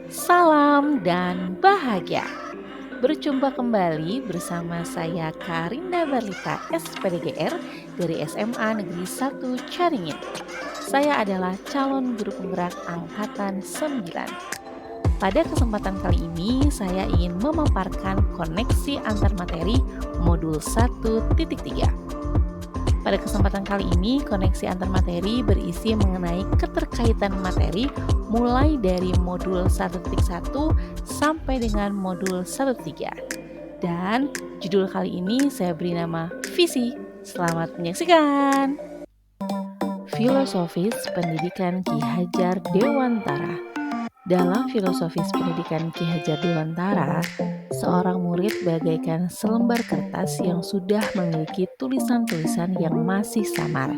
Salam dan bahagia. Berjumpa kembali bersama saya Karinda Barlita SPDGR dari SMA Negeri 1 Caringin. Saya adalah calon guru penggerak angkatan 9. Pada kesempatan kali ini saya ingin memaparkan koneksi antar materi modul 1.3. Pada kesempatan kali ini, koneksi antar materi berisi mengenai keterkaitan materi mulai dari modul 1.1 sampai dengan modul 1.3. Dan judul kali ini saya beri nama Visi. Selamat menyaksikan. Filosofis Pendidikan Ki Hajar Dewantara. Dalam filosofis pendidikan Ki Hajar Dewantara, seorang murid bagaikan selembar kertas yang sudah memiliki tulisan-tulisan yang masih samar.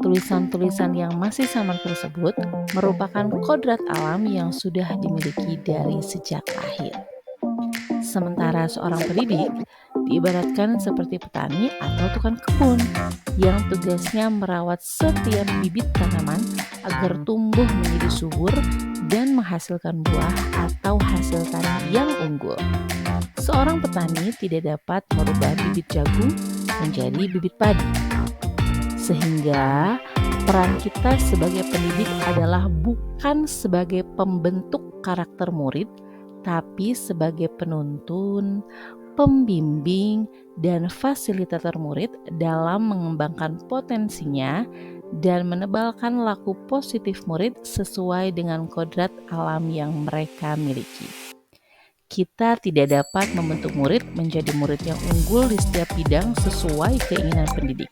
Tulisan-tulisan yang masih samar tersebut merupakan kodrat alam yang sudah dimiliki dari sejak lahir. Sementara seorang pendidik diibaratkan seperti petani atau tukang kebun yang tugasnya merawat setiap bibit tanaman agar tumbuh menjadi subur dan menghasilkan buah atau hasil tani yang unggul. Seorang petani tidak dapat merubah bibit jagung menjadi bibit padi. Sehingga peran kita sebagai pendidik adalah bukan sebagai pembentuk karakter murid, tapi sebagai penuntun, pembimbing, dan fasilitator murid dalam mengembangkan potensinya dan menebalkan laku positif murid sesuai dengan kodrat alam yang mereka miliki. Kita tidak dapat membentuk murid menjadi murid yang unggul di setiap bidang sesuai keinginan pendidik.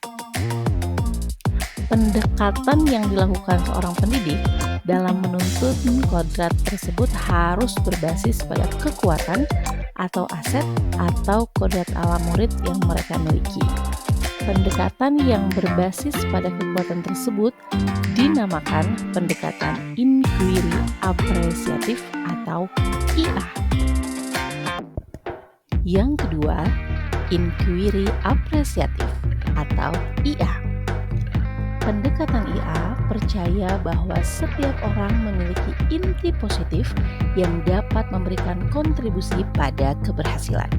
Pendekatan yang dilakukan seorang pendidik dalam menuntun kodrat tersebut harus berbasis pada kekuatan atau aset atau kodrat alam murid yang mereka miliki. Pendekatan yang berbasis pada kekuatan tersebut dinamakan pendekatan inquiry apresiatif atau IA. Yang kedua, inquiry apresiatif atau IA. Pendekatan IA percaya bahwa setiap orang memiliki inti positif yang dapat memberikan kontribusi pada keberhasilan.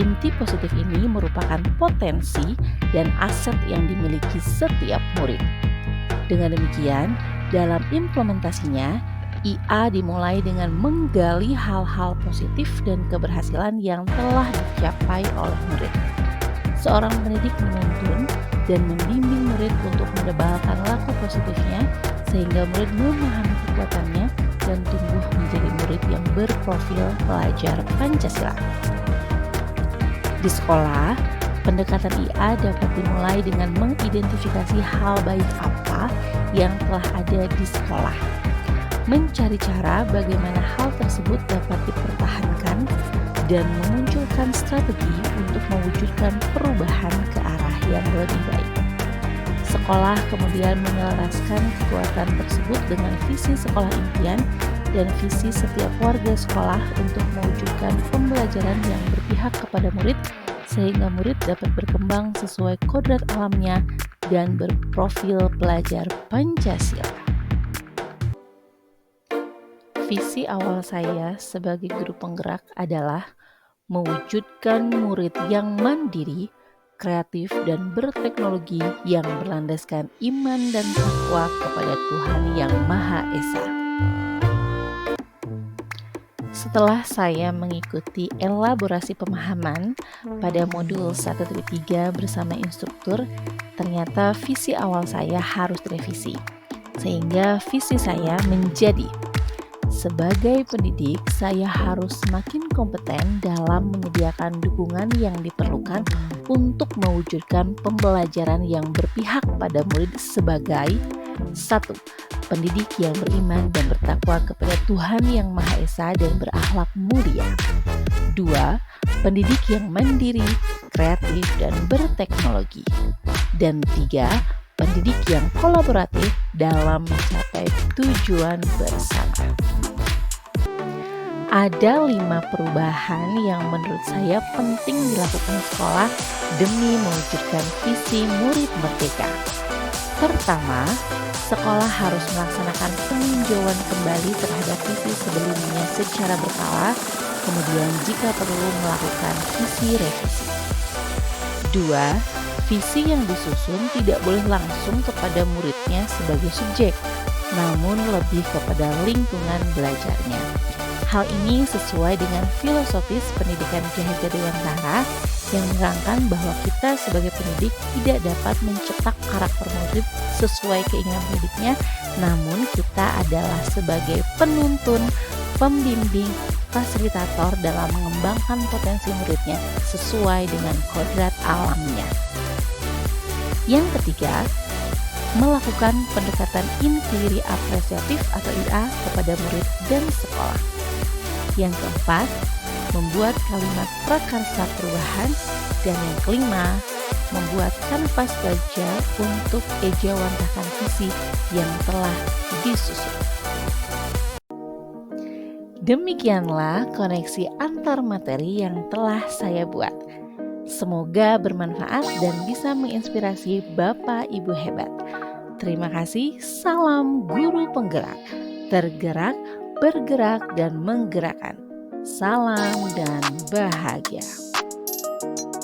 Inti positif ini merupakan potensi dan aset yang dimiliki setiap murid. Dengan demikian, dalam implementasinya, IA dimulai dengan menggali hal-hal positif dan keberhasilan yang telah dicapai oleh murid. Seorang pendidik menuntun dan membimbing murid untuk menebalkan laku positifnya sehingga murid memahami kekuatannya dan tumbuh menjadi murid yang berprofil pelajar Pancasila. Di sekolah, pendekatan IA dapat dimulai dengan mengidentifikasi hal baik apa yang telah ada di sekolah, mencari cara bagaimana hal tersebut dapat dipertahankan, dan memunculkan strategi untuk mewujudkan perubahan ke arah yang lebih baik. Sekolah kemudian menyelaraskan kekuatan tersebut dengan visi sekolah impian dan visi setiap warga sekolah untuk mewujudkan pembelajaran yang berpihak kepada murid sehingga murid dapat berkembang sesuai kodrat alamnya dan berprofil pelajar Pancasila. Visi awal saya sebagai guru penggerak adalah mewujudkan murid yang mandiri, kreatif, dan berteknologi yang berlandaskan iman dan takwa kepada Tuhan Yang Maha Esa. Setelah saya mengikuti elaborasi pemahaman pada modul 1.3 bersama instruktur, ternyata visi awal saya harus direvisi, sehingga visi saya menjadi: sebagai pendidik, saya harus semakin kompeten dalam menyediakan dukungan yang diperlukan untuk mewujudkan pembelajaran yang berpihak pada murid sebagai 1. Pendidik yang beriman dan bertakwa kepada Tuhan Yang Maha Esa dan berakhlak mulia. 2. Pendidik yang mandiri, kreatif, dan berteknologi. Dan 3. Pendidik yang kolaboratif dalam mencapai tujuan bersama. Ada 5 perubahan yang menurut saya penting dilakukan sekolah demi mewujudkan visi murid merdeka. Pertama, sekolah harus melaksanakan peninjauan kembali terhadap visi sebelumnya secara berkala, kemudian jika perlu melakukan visi revisi. 2. Visi yang disusun tidak boleh langsung kepada muridnya sebagai subjek, namun lebih kepada lingkungan belajarnya. Hal ini sesuai dengan filosofis pendidikan Ki Hajar Dewantara yang menerangkan bahwa kita sebagai pendidik tidak dapat mencetak karakter murid sesuai keinginan pendidiknya, namun kita adalah sebagai penuntun, pembimbing, fasilitator dalam mengembangkan potensi muridnya sesuai dengan kodrat alamnya. Yang ketiga, melakukan pendekatan inquiry apresiatif atau IA kepada murid dan sekolah. Yang keempat, membuat kalimat prakarsa perubahan. Dan yang kelima, membuat kanvas baja untuk ejawantakan visi yang telah disusun. Demikianlah koneksi antar materi yang telah saya buat. Semoga bermanfaat dan bisa menginspirasi Bapak Ibu hebat. Terima kasih, salam guru penggerak, tergerak, bergerak, dan menggerakkan. Salam dan bahagia.